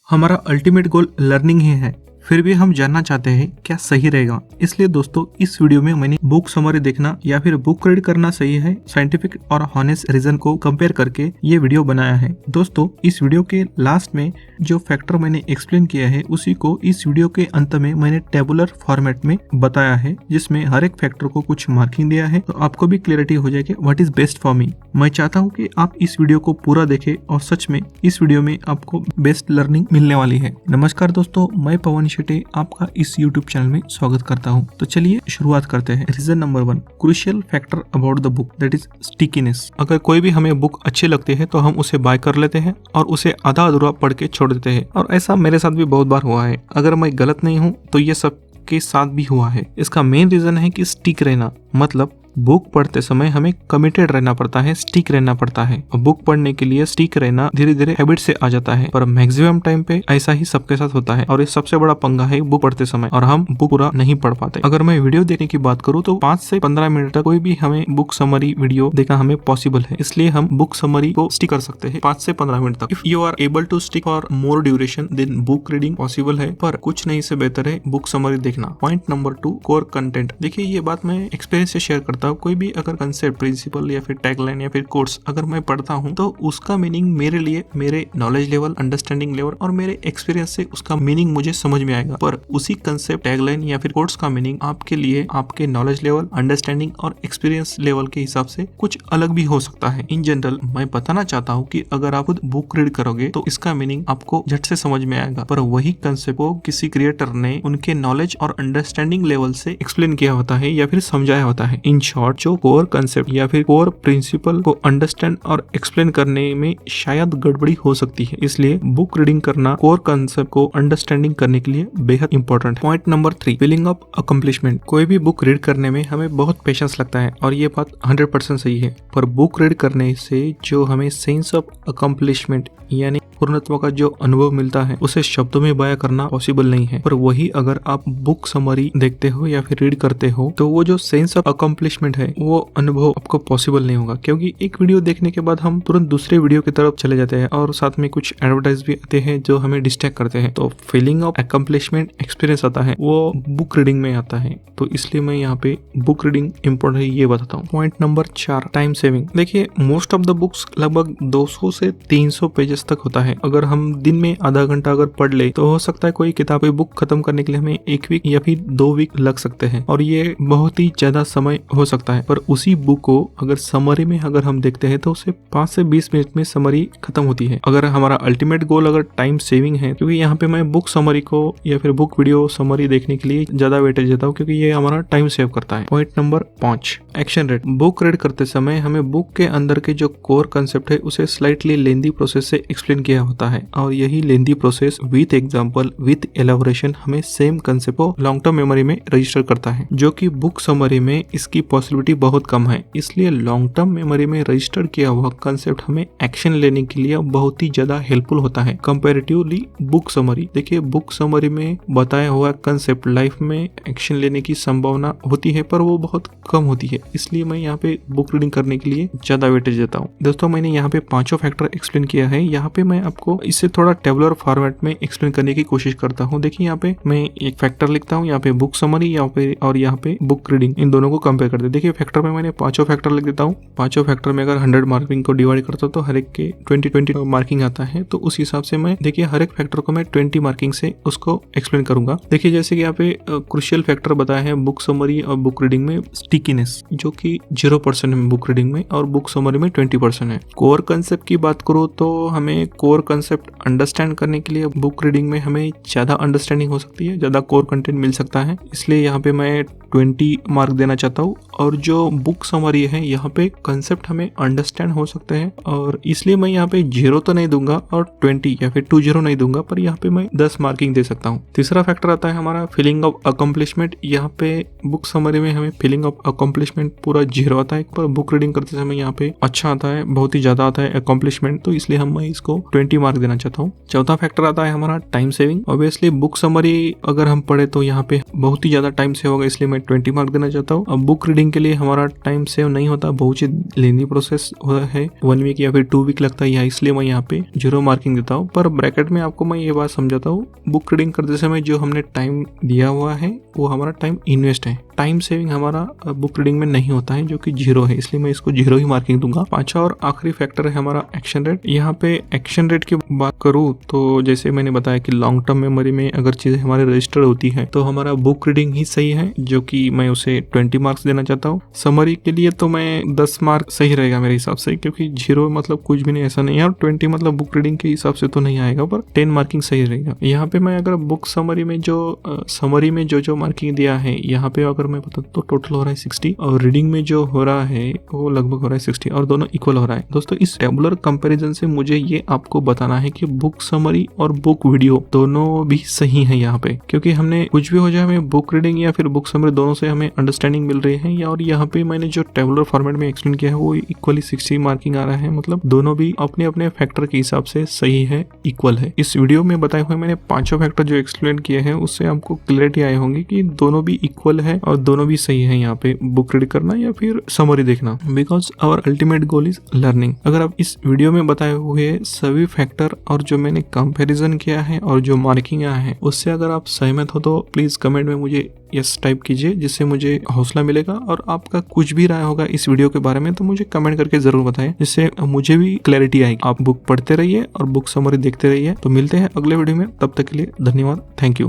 हमारा ultimate goal learning ही है, फिर भी हम जानना चाहते हैं क्या सही रहेगा। इसलिए दोस्तों इस वीडियो में मैंने बुक समरी देखना या फिर बुक रीड करना सही है, साइंटिफिक और हॉनेस्ट रीजन को कंपेयर करके ये वीडियो बनाया है। दोस्तों इस वीडियो के लास्ट में जो फैक्टर मैंने एक्सप्लेन किया है उसी को इस वीडियो के अंत में मैंने टेबुलर फॉर्मेट में बताया है, जिसमें हर एक फैक्टर को कुछ मार्किंग दिया है, तो आपको भी क्लियरिटी हो जाएगी what is best for me. मैं चाहता हूँ कि आप इस वीडियो को पूरा देखें और सच में इस वीडियो में आपको बेस्ट लर्निंग मिलने वाली है। नमस्कार दोस्तों, मैं पवन शेट्टी आपका इस YouTube चैनल में स्वागत करता हूं। तो चलिए शुरुआत करते हैं। Reason number 1, crucial factor about the book, that is stickiness. अगर कोई भी हमें बुक अच्छी लगती है तो हम उसे बाय कर लेते हैं और उसे आधा अधूरा पढ़ के छोड़ देते हैं, और ऐसा मेरे साथ भी बहुत बार हुआ है। अगर मैं गलत नहीं हूँ तो ये सब के साथ भी हुआ है। इसका मेन रीजन है कि स्टिक रहना, मतलब बुक पढ़ते समय हमें कमिटेड रहना पड़ता है, स्टिक रहना पड़ता है। बुक पढ़ने के लिए स्टिक रहना धीरे धीरे हैबिट से आ जाता है, पर मैक्सिमम टाइम पे ऐसा ही सबके साथ होता है और ये सबसे बड़ा पंगा है बुक पढ़ते समय, और हम बुक पूरा नहीं पढ़ पाते। अगर मैं वीडियो देखने की बात करूँ तो 5 से 15 मिनट तक कोई भी हमें बुक समरी वीडियो देखना हमें पॉसिबल है, इसलिए हम बुक समरी को स्टिक कर सकते हैं 5 से 15 मिनट तक। If you are able to stick for more duration then book reading possible है, पर कुछ नहीं से बेहतर है बुक समरी देखना। Point number 2, core content. देखिए ये बात मैं एक्सपीरियंस से शेयर करता हूँ। कोई भी अगर कंसेप्ट, प्रिंसिपल या फिर टैगलाइन या फिर कोर्स अगर मैं पढ़ता हूँ तो उसका मीनिंग मेरे लिए, मेरे नॉलेज लेवल, अंडरस्टैंडिंग लेवल और मेरे एक्सपीरियंस से उसका मीनिंग मुझे समझ में आएगा। पर उसी कंसेप्ट, टैगलाइन या फिर कोर्स का मीनिंग आपके लिए आपके नॉलेज लेवल, अंडरस्टैंडिंग और एक्सपीरियंस लेवल के हिसाब से कुछ अलग भी हो सकता है। इन जनरल मैं बताना चाहता हूँ कि अगर आप खुद बुक रीड करोगे तो इसका मीनिंग आपको झट से समझ में आएगा, पर वही कंसेप्ट को किसी क्रिएटर ने उनके नॉलेज और अंडरस्टैंडिंग लेवल से एक्सप्लेन किया होता है या फिर समझाया होता है। इन शॉर्ट, जो कोर कंसेप्ट या फिर कोर प्रिंसिपल को अंडरस्टैंड और एक्सप्लेन करने में शायद गड़बड़ी हो सकती है, इसलिए बुक रीडिंग करना कोर कंसेप्ट को अंडरस्टैंडिंग करने के लिए बेहद इंपॉर्टेंट है। Point number 3, feeling of accomplishment. कोई भी बुक रीड करने में हमें बहुत पेशेंस लगता है और ये बात 100% सही है, पर बुक रीड करने से जो हमें सेंस ऑफ अकम्प्लिशमेंट यानी पूर्णत्व का जो अनुभव मिलता है उसे शब्दों में बयां करना पॉसिबल नहीं है। पर वही अगर आप बुक समरी देखते हो या फिर रीड करते हो तो वो जो सेंस ऑफ अकम्प्लिशमेंट है वो अनुभव आपको पॉसिबल नहीं होगा, क्योंकि एक वीडियो देखने के बाद हम तुरंत दूसरे वीडियो की तरफ चले जाते हैं और साथ में कुछ एडवर्टाइज भी आते हैं जो हमें डिस्ट्रैक्ट करते हैं। तो फीलिंग ऑफ अकम्प्लिशमेंट एक्सपीरियंस आता है वो बुक रीडिंग में आता है, तो इसलिए मैं यहाँ पे बुक रीडिंग इम्पोर्टेंट है ये बताता हूँ। Point number 4, time saving. देखिए मोस्ट ऑफ द बुक्स लगभग 200 से 300 पेजेस तक होता है। अगर हम दिन में आधा घंटा अगर पढ़ ले तो हो सकता है कोई किताब, बुक खत्म करने के लिए हमें 1 वीक या फिर 2 वीक लग सकते हैं, और ये बहुत ही ज्यादा समय हो सकता है। पर उसी बुक को अगर समरी में अगर हम देखते हैं तो उसे 5 से 20 मिनट में समरी खत्म होती है। अगर हमारा अल्टीमेट गोल अगर टाइम सेविंग है, क्योंकि यहाँ पे मैं बुक समरी को या फिर बुक वीडियो समरी देखने के लिए ज्यादा वेटेज देता हूँ, क्योंकि ये हमारा टाइम सेव करता है। Point number 5, action rate. Book read करते समय हमें बुक के अंदर के जो कोर कंसेप्ट है उसे स्लाइटली लेंदी प्रोसेस से एक्सप्लेन किया होता है, और यही lengthy process with example, with elaboration हमें सेम कंसेप्ट को लॉन्ग टर्म मेमोरी में रजिस्टर करता है, जो कि बुक समरी में इसकी पॉसिबिलिटी बहुत कम है। इसलिए लॉन्ग टर्म मेमोरी में रजिस्टर किया हुआ कंसेप्ट हमें एक्शन लेने के लिए बहुत ही ज्यादा हेल्पफुल होता है कंपैरेटिवली बुक समरी। देखिए बुक समरी में बताया हुआ कंसेप्ट लाइफ में एक्शन लेने की संभावना होती है, पर वो बहुत कम होती है, इसलिए मैं यहाँ पे बुक रीडिंग करने के लिए ज्यादा वेटेज देता हूँ। दोस्तों मैंने यहाँ पे 5 फैक्टर एक्सप्लेन किया है, यहाँ पे मैं आपको इससे थोड़ा टेबुलर फॉर्मेट में एक्सप्लेन करने की कोशिश करता हूँ। देखिए यहाँ पे मैं एक फैक्टर लिखता हूँ, यहाँ पे बुक समरी और यहाँ पे बुक रीडिंग, इन दोनों को कंपेयर करते हैं। देखिए फैक्टर में मैंने 5 फैक्टर लिख देता हूँ। 5 फैक्टर में अगर 100 मार्किंग को डिवाइड करता हूँ तो हर एक के 20 मार्किंग आता है, तो उस हिसाब से मैं देखिए हर एक फैक्टर को मैं 20 मार्किंग से उसको एक्सप्लेन करूंगा। देखिए जैसे कि यहाँ पे क्रूशियल फैक्टर बताया है बुक समरी और बुक रीडिंग में स्टिकीनेस, जो कि 0% है बुक रीडिंग में और बुक समरी में 20% है। कोर कंसेप्ट की बात करो तो हमें कोर कंसेप्ट अंडरस्टैंड करने के लिए बुक रीडिंग में हमें ज्यादा अंडरस्टैंडिंग हो सकती है, ज्यादा कोर कंटेंट मिल सकता है, इसलिए यहाँ पे मैं 20 मार्क देना चाहता हूँ। और जो बुक समरी है यहाँ पे कंसेप्ट हमें अंडरस्टैंड हो सकते हैं, और इसलिए मैं यहाँ पे 0 तो नहीं दूंगा और 20 या फिर 20 नहीं दूंगा, पर यहाँ पे मैं 10 मार्किंग दे सकता हूँ। तीसरा फैक्टर आता है हमारा फीलिंग ऑफ अकम्प्लिशमेंट। यहाँ पे बुक समरी में हमें फीलिंग ऑफ अकम्प्लिशमेंट पूरा 0 आता है, पर बुक रीडिंग करते समय यहाँ पे अच्छा आता है, बहुत ही ज्यादा आता है अकम्प्लिशमेंट, तो इसलिए मैं इसको 20 मार्क देना चाहता हूँ। चौथा फैक्टर आता है हमारा time saving. Obviously book summary अगर हम पढ़े तो यहाँ पे बहुत ही ज्यादा टाइम सेव होगा, इसलिए मैं 20 मार्क देना चाहता हूँ। अब बुक रीडिंग रीडिंग के लिए हमारा टाइम सेव नहीं होता, बहुत ही लेंदी प्रोसेस है, 1 वीक या फिर 2 वीक लगता है, इसलिए मैं यहाँ पे 0 मार्किंग देता हूँ। पर ब्रैकेट में आपको मैं ये बात समझाता हूँ, बुक रीडिंग करते समय जो हमने टाइम दिया हुआ है वो हमारा टाइम इन्वेस्ट है, टाइम सेविंग हमारा बुक रीडिंग में नहीं होता है, जो कि 0 है, इसलिए मैं इसको 0 ही मार्किंग दूंगा। पांचवा और आखिरी फैक्टर है हमारा एक्शन रेट। यहाँ पे एक्शन रेट की बात करूँ तो जैसे मैंने बताया कि लॉन्ग टर्म मेमोरी में अगर चीजें हमारे रजिस्टर होती है तो हमारा बुक रीडिंग ही सही है, जो कि मैं उसे 20 मार्क्स देना चाहता हूँ। समरी के लिए तो मैं 10 मार्क सही रहेगा मेरे हिसाब से, क्योंकि 0 मतलब कुछ भी नहीं, ऐसा नहीं है, और 20 मतलब बुक रीडिंग के हिसाब से तो नहीं आएगा, पर 10 मार्किंग सही रहेगा। यहाँ पे मैं अगर बुक समरी में जो मार्किंग दिया है, यहाँ पे अगर मैं बता तो टोटल हो रहा है 60 और रीडिंग में जो हो रहा है वो लगभग हो रहा है 60 और दोनों इक्वल हो रहा है। दोस्तों इस टेबुलर कंपैरिजन से मुझे ये आपको बताना है कि बुक समरी और बुक वीडियो दोनों भी सही है यहाँ पे, क्योंकि हमने कुछ भी हो जाए हमें बुक रीडिंग या फिर बुक समरी दोनों से हमें अंडरस्टैंडिंग मिल रही है। और यहाँ पे मैंने जो टेबुलर फॉर्मेट में एक्सप्लेन किया है वो इक्वली 60 मार्किंग आ रहा है, मतलब दोनों भी अपने अपने फैक्टर के हिसाब से सही है, इक्वल है। इस वीडियो में बताए हुए मैंने 5 फैक्टर जो एक्सप्लेन किए हैं उससे आपको क्लियरिटी आई होंगी कि दोनों भी इक्वल है और दोनों भी सही है यहाँ पे बुक रीड करना या फिर समरी देखना, because our ultimate goal is learning. अगर आप इस वीडियो में बताए हुए सभी फैक्टर और जो मैंने कंपैरिजन किया है और जो मार्किंग आया है उससे अगर आप सहमत हो तो प्लीज कमेंट में मुझे यस टाइप कीजिए, जिससे मुझे हौसला मिलेगा। और आपका कुछ भी राय होगा इस वीडियो के बारे में तो मुझे कमेंट करके जरूर बताएं, जिससे मुझे भी क्लैरिटी आएगी। आप बुक पढ़ते रहिए और बुक समरी देखते रहिए। तो मिलते हैं अगले वीडियो में, तब तक के लिए धन्यवाद, थैंक यू।